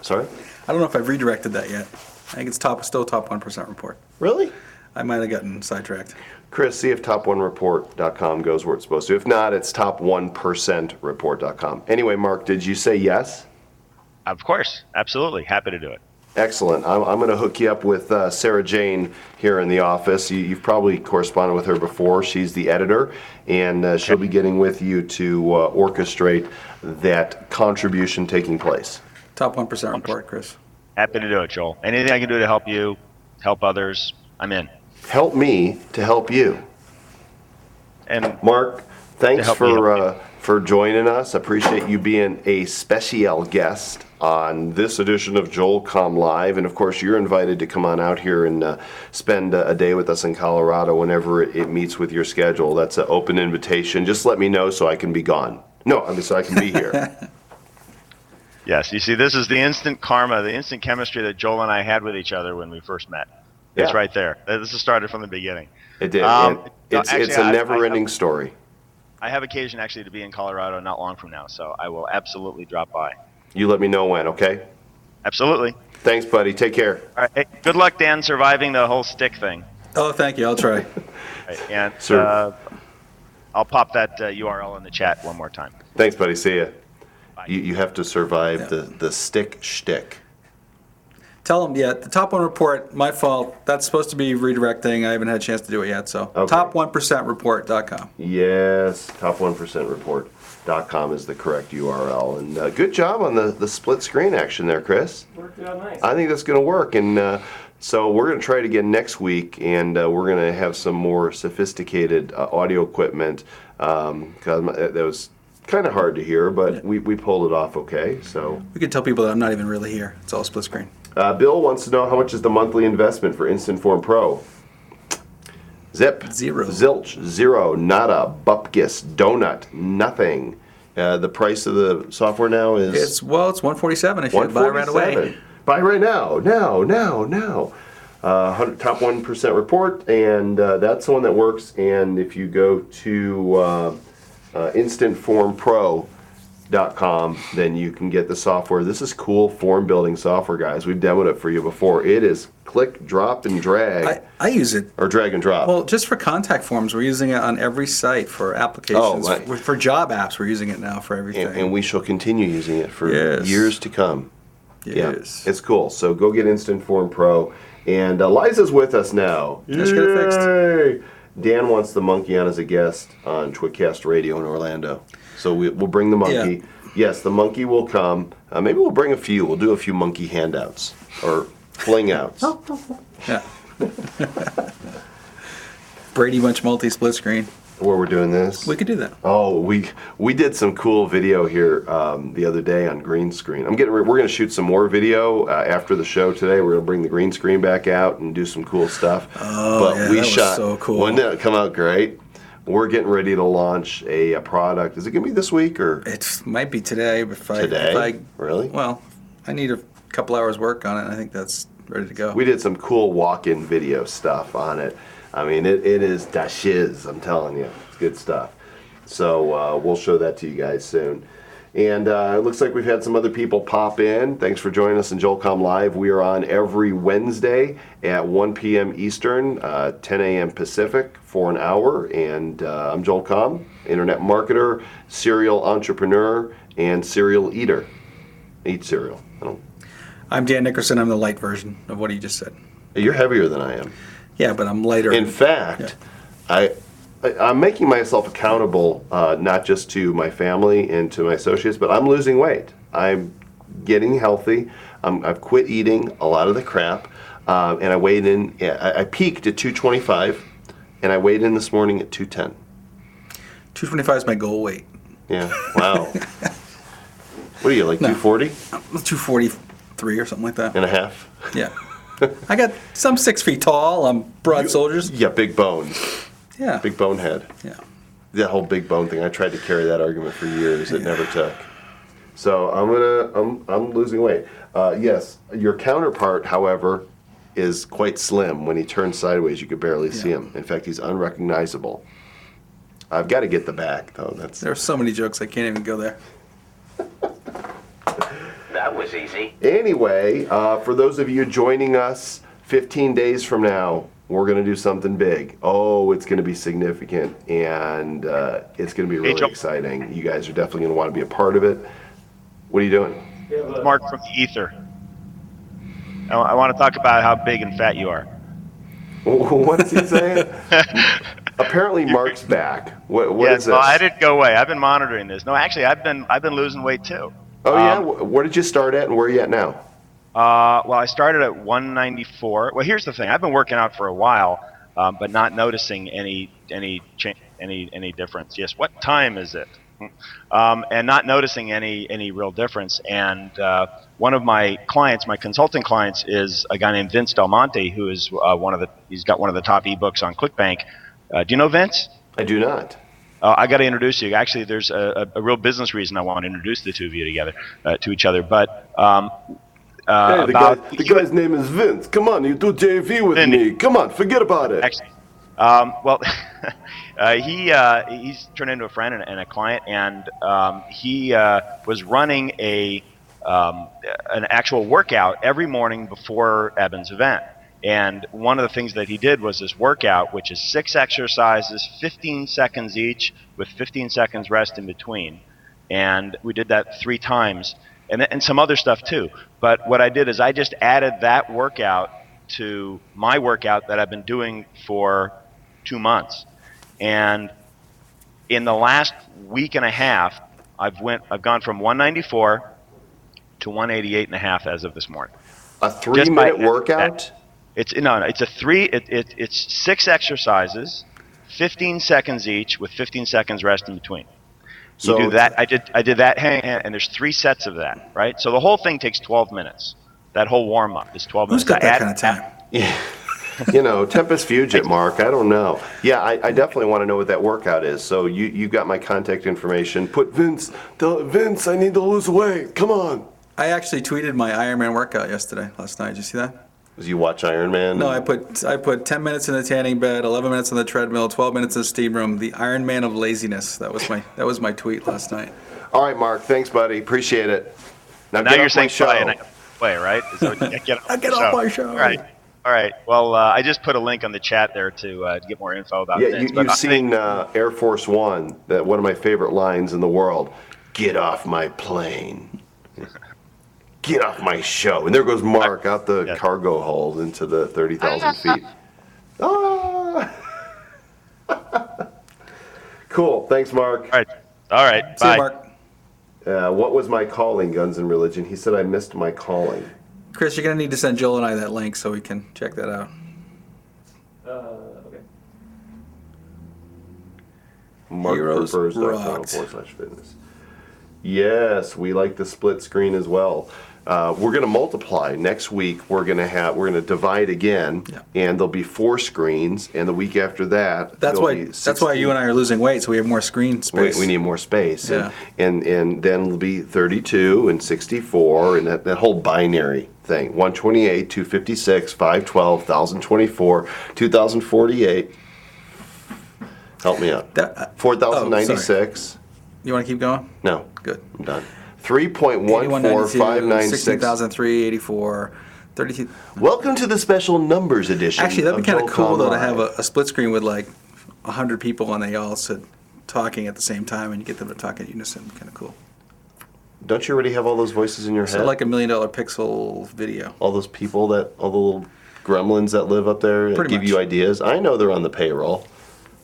Sorry? I don't know if I've redirected that yet. I think it's still top 1% report. Really? I might have gotten sidetracked. Chris, see if toponereport.com goes where it's supposed to. If not, it's top1percentreport.com. Anyway, Mark, did you say yes? Of course. Absolutely. Happy to do it. Excellent. I'm going to hook you up with Sarah Jane here in the office. You've probably corresponded with her before. She's the editor, and she'll be getting with you to orchestrate that contribution taking place. Top 1% report, Chris. Happy to do it, Joel. Anything I can do to help you, help others, I'm in. Help me to help you. And Mark, thanks help me for joining us. I appreciate you being a special guest on this edition of Joel Comm Live. And of course, you're invited to come on out here and spend a day with us in Colorado whenever it meets with your schedule. That's an open invitation. Just let me know so I can be gone. No, I mean, so I can be here. yes, you see, this is the instant karma, the instant chemistry that Joel and I had with each other when we first met. Yeah. It's right there. This has started from the beginning. It did. It's a never-ending story. I have occasion actually to be in Colorado not long from now, so I will absolutely drop by. You let me know when, okay? Absolutely. Thanks, buddy. Take care. All right. Hey, good luck, Dan, surviving the whole stick thing. Oh, thank you. I'll try. Right, and Sir. I'll pop that URL in the chat one more time. Thanks, buddy. See ya. Bye. You have to survive the stick shtick. Tell them, the top 1 report, my fault. That's supposed to be redirecting. I haven't had a chance to do it yet, so Okay. top1percentreport.com. Yes, top1percentreport.com is the correct URL. And good job on the split screen action there, Chris. Worked out nice. I think that's going to work. And so we're going to try it again next week, and we're going to have some more sophisticated audio equipment. Because that was kind of hard to hear, but we pulled it off okay. So We can tell people that I'm not even really here. It's all split screen. Bill wants to know how much is the monthly investment for Instant Form Pro? Zip. Zero. Zilch. Zero. Nada. Bupkis. Donut. Nothing. The price of the software now is... It's $147 if you buy right away. $147. Buy right now. Now. Top 1% report, and that's the one that works. And if you go to Instant Form Pro, GMT-0700.com, then you can get the software. This is cool form building software, guys. We've demoed it for you before. It is click, drop, and drag. I use it. Or drag and drop. Well, just for contact forms, we're using it on every site for applications. right. For job apps, we're using it now for everything. And we shall continue using it for Yes. years to come. Yes. Yeah, it's cool. So go get Instant Form Pro. And Liza's with us now. Let's get it fixed. Yay! Dan wants the monkey on as a guest on Twitcast Radio in Orlando. So we'll bring the monkey. Yeah. Yes, the monkey will come. Maybe we'll bring a few. We'll do a few monkey handouts or fling outs. Yeah. Brady Bunch multi-split screen. Where we're doing this. We could do that. Oh, we did some cool video here the other day on green screen. We're going to shoot some more video after the show today. We're going to bring the green screen back out and do some cool stuff. Oh, yeah, that was so cool. Wouldn't it come out great? We're getting ready to launch a product. Is it going to be this week or It might be today. today? Really? Well, I need a couple hours work on it. And I think that's ready to go. We did some cool walk-in video stuff on it. I mean, it is da shiz, I'm telling you. It's good stuff. So we'll show that to you guys soon. And it looks like we've had some other people pop in. Thanks for joining us in Comm Live. We are on every Wednesday at 1 p.m. Eastern, 10 a.m. Pacific for an hour. And I'm Comm, internet marketer, serial entrepreneur, and cereal eater. Eat cereal. I'm Dan Nickerson. I'm the light version of what he just said. You're heavier than I am. Yeah, but I'm lighter. In fact, I'm making myself accountable, not just to my family and to my associates, but I'm losing weight. I'm getting healthy. I've quit eating a lot of the crap, and I weighed in. I peaked at 225, and I weighed in this morning at 210. 225 is my goal weight. Yeah. Wow. What are you, like 240? 243 or something like that. and a half? Yeah. I'm 6 feet tall. I'm broad shoulders. Yeah, big bones. Yeah. Big bone head. Yeah. That whole big bone thing. I tried to carry that argument for years. It never took. So I'm losing weight. Yes, your counterpart, however, is quite slim. When he turns sideways, you could barely see him. In fact, he's unrecognizable. I've got to get the back though. There are so many jokes I can't even go there. That was easy. Anyway, for those of you joining us 15 days from now, we're going to do something big. Oh, it's going to be significant, and it's going to be really exciting. You guys are definitely going to want to be a part of it. What are you doing? Mark from the ether. I want to talk about how big and fat you are. What is he saying? Apparently, Mark's back. What is this? Well, I didn't go away. I've been monitoring this. No, actually, I've been losing weight too. Oh yeah. Where did you start at, and where are you at now? Well, I started at 194. Well, here's the thing. I've been working out for a while, but not noticing any difference. Yes. What time is it? And not noticing any real difference. And one of my clients, my consulting clients, is a guy named Vince Del Monte, who is he's got one of the top ebooks on ClickBank. Do you know Vince? I do not. I got to introduce you. Actually, there's a real business reason I want to introduce the two of you together to each other. But hey, the guy's name is Vince. Come on, you do JV with me. Come on, forget about it. Actually, well, he's turned into a friend and a client, and he was running an actual workout every morning before Eben's event. And one of the things that he did was this workout, which is 6 exercises, 15 seconds each, with 15 seconds rest in between. And we did that 3 times, and some other stuff too. But what I did is I just added that workout to my workout that I've been doing for 2 months. And in the last week and a half, I've gone from 194 to 188.5 as of this morning. A 3-minute workout? It's 6 exercises, 15 seconds each, with 15 seconds rest in between. So you do that. I did that, and there's 3 sets of that, right? So the whole thing takes 12 minutes. That whole warm up is 12 minutes. Who's got that kind of time? Yeah. Tempest Fugit, Mark. I don't know. Yeah, I definitely want to know what that workout is. So you got my contact information. Put Vince, I need to lose weight. Come on. I actually tweeted my Ironman workout last night. Did you see that? Did you watch Iron Man? No, I put 10 minutes in the tanning bed, 11 minutes on the treadmill, 12 minutes in the steam room. The Iron Man of laziness. That was my tweet last night. All right, Mark. Thanks, buddy. Appreciate it. Now get you're off my saying bye show. and I play, right? Is that what get off, Get off my show. All right. All right. Well, I just put a link on the chat there to get more info about Yeah, Vince. you've seen Air Force One, that one of my favorite lines in the world. Get off my plane. Get off my show. And there goes Mark out the cargo hold into the 30,000 feet. Ah! Cool. Thanks, Mark. All right. All right. See you, Bye. Mark. What was my calling, Guns and Religion? He said I missed my calling. Chris, you're going to need to send Joel and I that link so we can check that out. Okay. MarkPrefers.com/fitness. Yes, we like the split screen as well. We're going to multiply next week. We're going to divide again, and there'll be 4 screens. And the week after that, That's there'll why. be That's why you and I are losing weight, so we have more screen space. We need more space. Yeah. And then it'll be 32 and 64 and that whole binary thing. 128, 256, 512, 1024, 2048. Help me out. 4096. You want to keep going? No. Good. I'm done. 3.14596. 16,003, 84, 32. Welcome to the special numbers edition. Actually, that'd be kind of Joel cool, Comm though, to Live. have a split screen with like 100 people and they all sit talking at the same time and you get them to talk in unison. Kind of cool. Don't you already have all those voices in your head? So like $1 million pixel video. All those people all the little gremlins that live up there and Pretty give much. you ideas. I know they're on the payroll.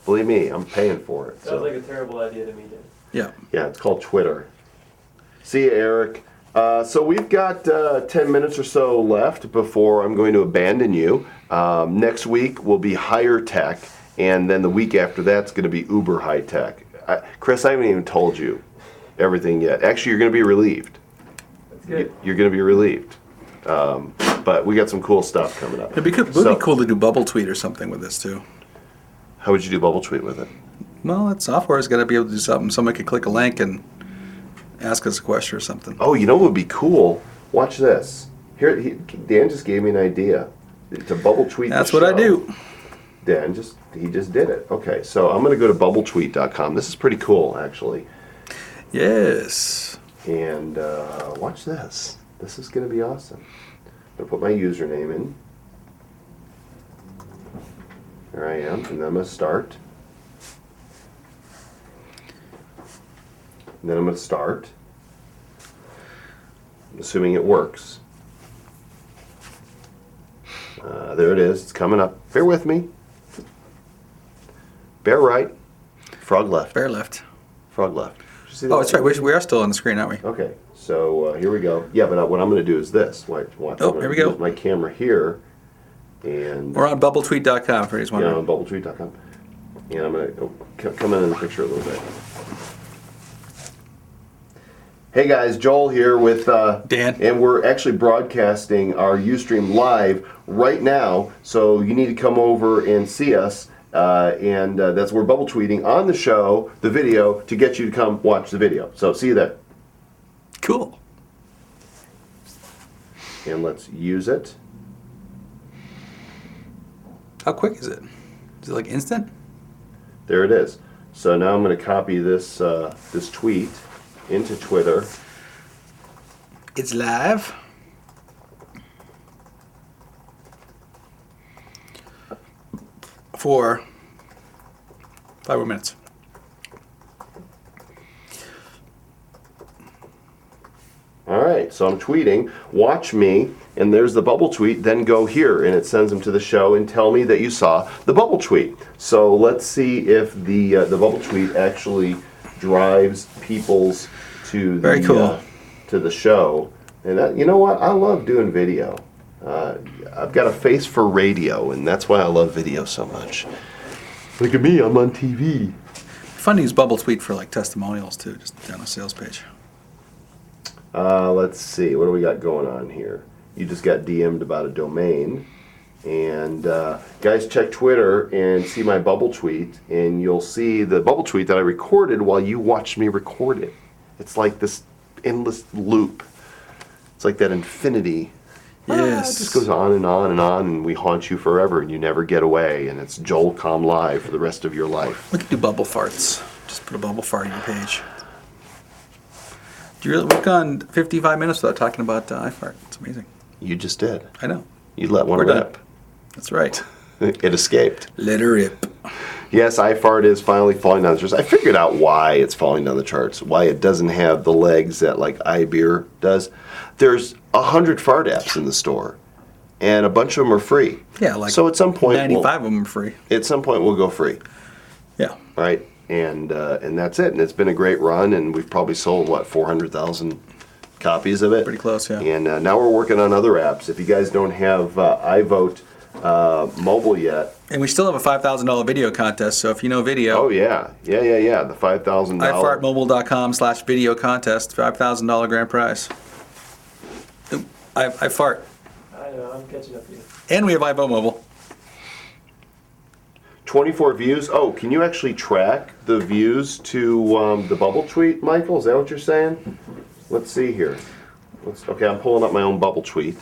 Believe me, I'm paying for it. Sounds like a terrible idea to me, Dan. Yeah. Yeah, it's called Twitter. See you, Eric. So we've got 10 minutes or so left before I'm going to abandon you. Next week will be higher tech, and then the week after that's going to be uber high tech. Chris, I haven't even told you everything yet. Actually, you're going to be relieved. That's good. You're going to be relieved. But we got some cool stuff coming up. It'd be cool to do bubble tweet or something with this too. How would you do bubble tweet with it? Well, that software's got to be able to do something. Somebody could click a link and ask us a question or something. Oh, you know what would be cool? Watch this. Here, Dan just gave me an idea. To bubble tweet. That's the what I show. do. Dan he just did it. Okay, so I'm going to go to bubbletweet.com. This is pretty cool, actually. Yes. And watch this. This is going to be awesome. I'm going to put my username in. There I am, and then I'm going to start. And then I'm going to start. I'm assuming it works. There it is. It's coming up. Bear with me. Bear right. Frog left. Bear left. Frog left. Did you see Oh, that? that's right. We are still on the screen, aren't we? Okay, so here we go. Yeah, but what I'm going to do is this. Watch. Oh, I'm gonna here we go. use my camera here, and We're on bubbletweet.com for anyone on wondering. bubbletweet.com. And I'm going to come in the picture a little bit. Hey guys, Joel here with Dan. and we're actually broadcasting our Ustream live right now. So you need to come over and see us, and that's we're bubble tweeting on the show, the video, to get you to come watch the video. So see you there, Cool. and let's use it. How quick is it? Is it like instant? There it is. So now I'm going to copy this this tweet into Twitter. It's live. For 5 more minutes. All right, so I'm tweeting, watch me, and there's the bubble tweet, then go here, and it sends them to the show and tell me that you saw the bubble tweet. So let's see if the bubble tweet actually drives people's to Very the cool. To the show. And that, you know what? I love doing video. I've got a face for radio, and that's why I love video so much. Look at me, I'm on TV. Fun to use bubble tweet for like testimonials too, just down a sales page. Let's see, what do we got going on here? You just got DM'd about a domain. And guys, check Twitter and see my bubble tweet, and you'll see the bubble tweet that I recorded while you watched me record it. It's like this endless loop. It's like that infinity. Yes. It just goes on and on and on, and we haunt you forever, and you never get away. And it's Joel Comm Live for the rest of your life. We could do bubble farts. Just put a bubble fart on your page. We've gone 55 minutes without talking about iFart. It's amazing. You just did. I know. You let one We're done. rip. That's right. It escaped. Let her rip. Yes, iFart is finally falling down the charts. I figured out why it's falling down the charts, why it doesn't have the legs that like iBeer does. There's 100 fart apps in the store, and a bunch of them are free. Yeah, like so at some point, 95 of them are free. At some point, we'll go free. Yeah. Right, and that's it. And it's been a great run, and we've probably sold what 400,000 copies of it. Pretty close, yeah. And now we're working on other apps. If you guys don't have iVote mobile yet. And we still have a $5,000 video contest, so if you know video. Oh, yeah. Yeah. The $5,000. iFartmobile.com/video contest, $5,000 grand prize. Oop, I fart. I know, I'm catching up to you. And we have iVote mobile. 24 views. Oh, can you actually track the views to the bubble tweet, Michael? Is that what you're saying? Let's see here. Okay, I'm pulling up my own bubble tweet.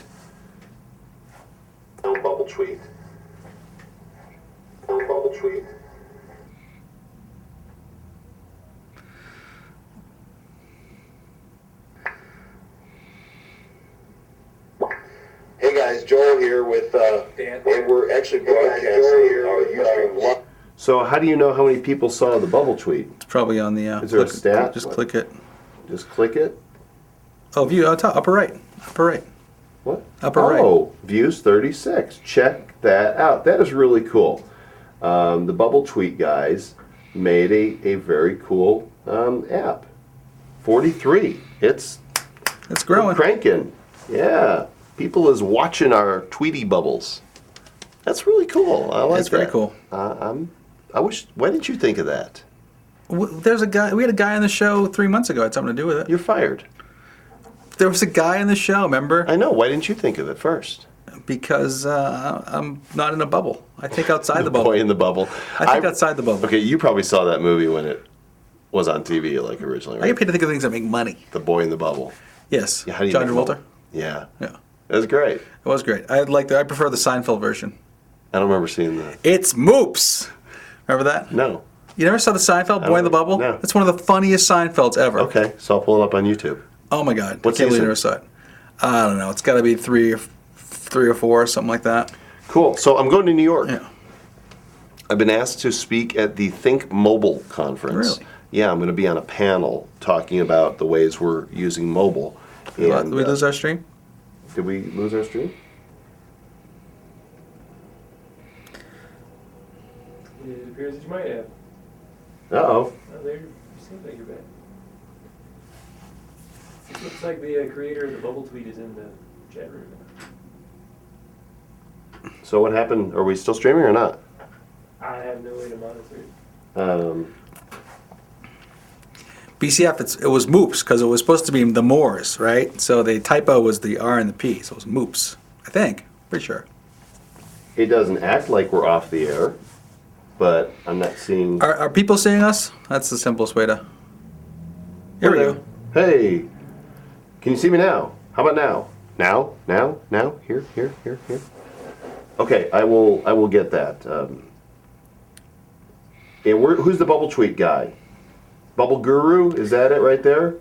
Hey guys, Joel here with Dan. and we're actually broadcasting our Ustream live. So how do you know how many people saw the bubble tweet? It's probably on the. Is there a stat? Just What? click it. Just click it. Oh, view, top, upper right. Upper right. What? Upper right. Oh, views 36. Check that out. That is really cool. The bubble tweet guys made a very cool app. 43. It's growing. cranking. Yeah. People is watching our Tweety bubbles. That's really cool. I like It's very that. cool. I wish. Why didn't you think of that? There's a guy. We had a guy on the show 3 months ago. It had something to do with it. You're fired. There was a guy in the show. Remember? I know. Why didn't you think of it first? Because I'm not in a bubble. I think outside the bubble. Boy in the bubble. I think outside the bubble. Okay, you probably saw that movie when it was on TV, like originally, I right? get paid to think of things that make money. The Boy in the Bubble. Yes. Yeah, how do you John make Travolta. money? Yeah. Yeah. That was great. It was great. I prefer the Seinfeld version. I don't remember seeing that. It's Moops. Remember that? No. You never saw the Seinfeld Boy in the Bubble? No. It's one of the funniest Seinfelds ever. Okay, so I'll pull it up on YouTube. Oh my God. What I can't believe you season? never saw it. I don't know. It's got to be three or four, something like that. Cool. So I'm going to New York. Yeah. I've been asked to speak at the Think Mobile conference. Really? Yeah, I'm going to be on a panel talking about the ways we're using mobile. Did we lose our stream? Did we lose our stream? It appears that you might have. Uh-oh. Oh, there, you seem like you're back. It looks like the creator of the bubble tweet is in the chat room. So what happened? Are we still streaming or not? I have no way to monitor it. BCF, it was Moops because it was supposed to be the Moors, right? So the typo was the R and the P, so it was Moops. I think. Pretty sure. It doesn't act like we're off the air, but I'm not seeing... Are people seeing us? That's the simplest way to... Here we go. Hey, can you see me now? How about now? Now? Here. Okay, I will get that. And who's the bubble tweet guy? Bubble Guru? Is that it right there?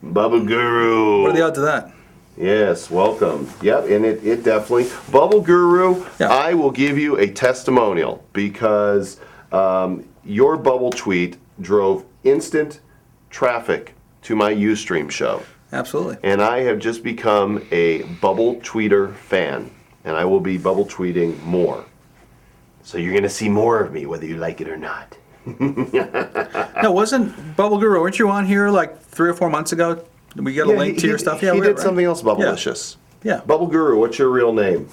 Bubble Guru. What are the odds of that? Yes, welcome. Yep, and it definitely. Bubble Guru, Yeah. I will give you a testimonial because your bubble tweet drove instant traffic to my Ustream show. Absolutely. And I have just become a bubble tweeter fan. And I will be bubble tweeting more. So you're going to see more of me, whether you like it or not. No, wasn't Bubble Guru, weren't you on here like 3 or 4 months ago? Did we get a link to your stuff? He Yeah, did something else Yeah. bubblicious. Yeah. Bubble Guru, what's your real name?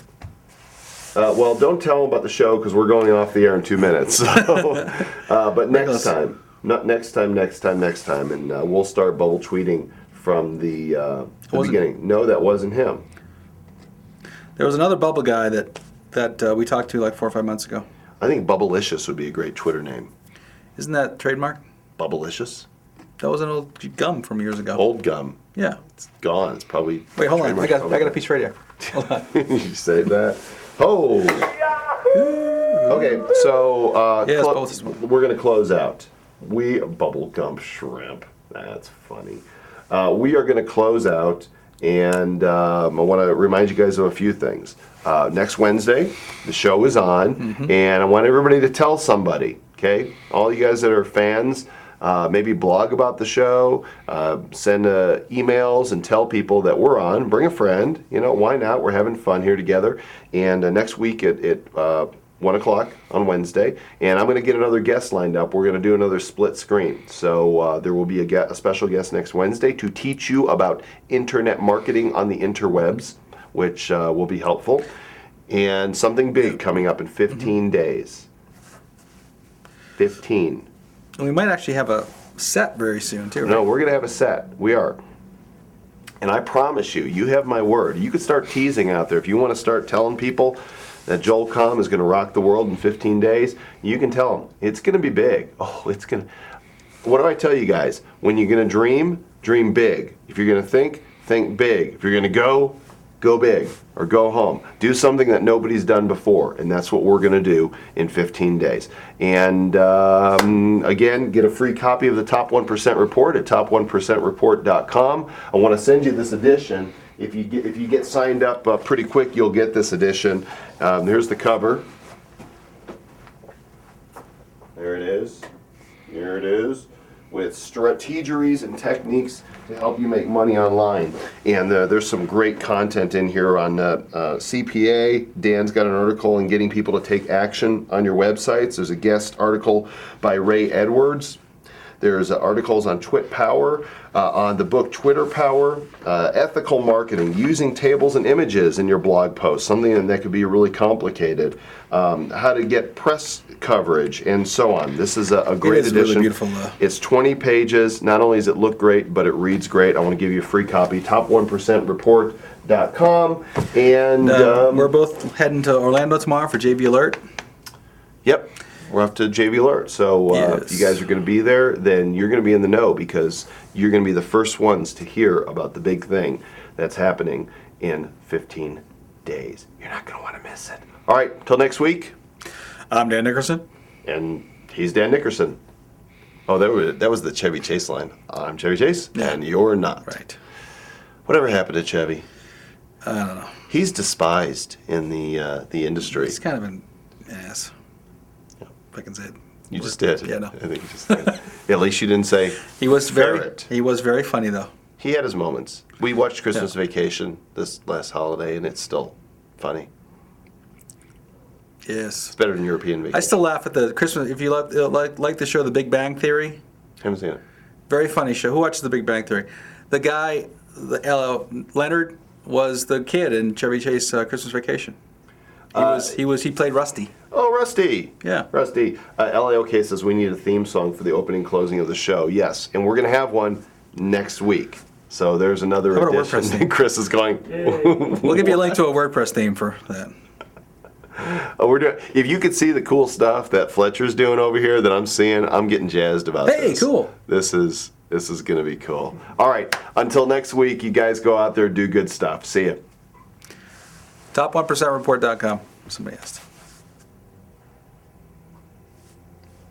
Well, don't tell him about the show because we're going off the air in 2 minutes. So, but next time, next time, and we'll start bubble tweeting from the beginning. No, that wasn't him. There was another Bubble guy that we talked to like 4 or 5 months ago. I think Bubblicious would be a great Twitter name. Isn't that trademark? Bubblicious? That was an old gum from years ago. Old gum. Yeah. It's gone. It's probably... Wait, hold on. I trademark's got a piece right here. Hold on. You say that? Oh! Okay, so Yeah, it's both. we're going to close out. Bubblegum shrimp. That's funny. We are going to close out, and I want to remind you guys of a few things. Next Wednesday, the show is on, and I want everybody to tell somebody, okay? All you guys that are fans, maybe blog about the show, send emails and tell people that we're on. Bring a friend, why not? We're having fun here together. And next week at 1 o'clock on Wednesday, and I'm going to get another guest lined up. We're going to do another split screen. So there will be a special guest next Wednesday to teach you about internet marketing on the interwebs, which will be helpful. And something big coming up in 15 days. 15. And we might actually have a set very soon, too. No, Right? we're going to have a set. We are. And I promise you, you have my word. You could start teasing out there. If you want to start telling people that Joel Comm is going to rock the world in 15 days, you can tell them. It's going to be big. Oh, it's going to... What do I tell you guys? When you're going to dream big. If you're going to think big. If you're going to go big or go home. Do something that nobody's done before, and that's what we're going to do in 15 days. And again, get a free copy of the Top 1% Report at top1percentreport.com. I want to send you this edition. If you get signed up pretty quick, you'll get this edition. Here's the cover. There it is. Here it is, with strategies and techniques to help you make money online. And there's some great content in here on CPA. Dan's got an article on getting people to take action on your websites. There's a guest article by Ray Edwards. There's articles on Twit Power, on the book Twitter Power, ethical marketing, using tables and images in your blog posts, something that could be really complicated, how to get press coverage, and so on. This is a great edition. Really beautiful. It's 20 pages. Not only does it look great, but it reads great. I want to give you a free copy, top1percentreport.com. And we're both heading to Orlando tomorrow for JV Alert. Yep. We're off to JV Alert. So if you guys are going to be there, then you're going to be in the know, because you're going to be the first ones to hear about the big thing that's happening in 15 days. You're not going to want to miss it. All right, till next week. I'm Dan Nickerson. And he's Dan Nickerson. Oh, that was the Chevy Chase line. I'm Chevy Chase, and you're not. Right. Whatever happened to Chevy? I don't know. He's despised in the industry. He's kind of an ass. If I can say it. You just did. Yeah, no. I think you just did. At least you didn't say He was ferret. very funny though. He had his moments. We watched Christmas Vacation this last holiday, and it's still funny. Yes. It's better than European Vacation. I still laugh at the Christmas. If you like the show The Big Bang Theory, Haven't seen it. very funny show. Who watches The Big Bang Theory? The guy, Leonard, was the kid in Chevy Chase Christmas Vacation. He played Rusty. Oh, Rusty. Yeah. Rusty. LAOK says we need a theme song for the opening closing of the show. Yes, and we're going to have one next week. So there's another How about a edition. WordPress theme? Chris is going. We'll give you a link to a WordPress theme for that. Oh, we're doing. If you could see the cool stuff that Fletcher's doing over here that I'm seeing, I'm getting jazzed about this. Hey, cool. This is going to be cool. All right. Until next week, you guys go out there, do good stuff. See ya. Top1percentreport.com. Somebody asked.